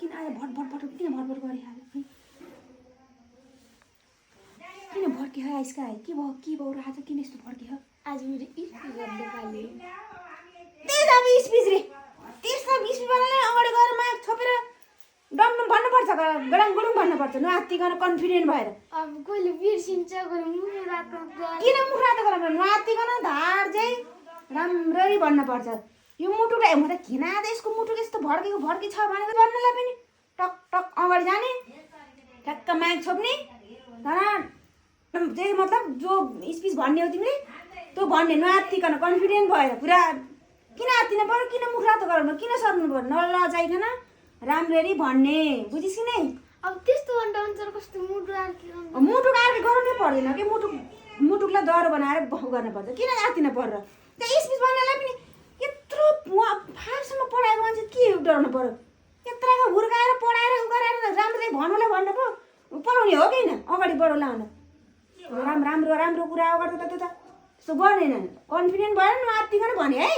किन आज भटभट किन भटभट गरिहाल्यो है किन भड्कियो आइसका के भयो आज किन यस्तो भड्कियो आज मेरो स्पिच गर्नु पाले त्यही त अब स्पिच रे त्यसमा स्पिच बनाएर अगाडि गएर माग छोपेर डम्डम भन्नुपर्छ गडङ गुडुङ भन्नुपर्छ नआत्तिकन कन्फिडेन्ट भएर अब कहिले बिर्सिन्छ कहिले मुख रातो किन मुख रातो गरेर नआत्तिकन धार चाहिँ राम्ररी भन्नुपर्छ यो मुटुलाई म त किन आज यसको मुटु यस्तो भड्की छ भनेर भन्नलाई पनि टक टक अगाडि जाने ठ्याक्क माग छोप्ने तर त्यही मतलब जो स्पिच भन्ने हो तिमीले त्यो भन्ने नआत्तिकन कन्फिडेन्ट भएर पुरा किन आत्तिनु पर्यो किन मुख रातो गराउनु किन सक्नु पर्यो नलजाइकन राम्ररी भन्ने बुझिस् कि नै अब त्यस्तो भन्दा हुन्छ कस्तो मुटु आर्के गर्नै पर्दैन कि मुटुलाई डर बनाएर गर्नुपर्छ किन आत्तिनु पर्यो त्यहाँ स्पिच भन्नलाई पनि यत्रो फारसम्म पढाएको मान्छे के डराउनु पर्यो यत्रोको हुर्काएर पढाएर गरेर राम्ररी भन्नुलाई भन्नु पो पढाउने हो कि होइन अगाडि बढाउला भनेर राम्रो कुरा अगाडि त त्यस्तो गर्दैन कन्फिडेन्ट भएर नआत्तिकन भने है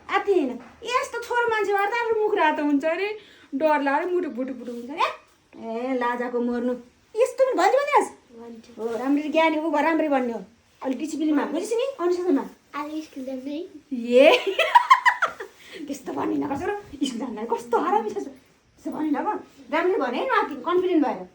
आत्तिएन यस्तो छोरो मान्छेबाट त मुख रातो हुन्छ अरे डर लाग्यो मुटु बुटु हुन्छ ए लाजाको मर्नु यस्तो पनि भन्छ हो राम्ररी ज्ञानी ऊ घर राम्ररी भन्ने हो अलिक डिसिप्लिनमा बुझिस् नि अनुशासनमा आज स्कुल जाँदै ए त्यस्तो भन्ने नगर्छ र स्कुल जाँदा कस्तो हरामी छ त्यस्तो भन्ने नगर राम्ररी भने है नआत्ति कन्फिडेन्ट भएर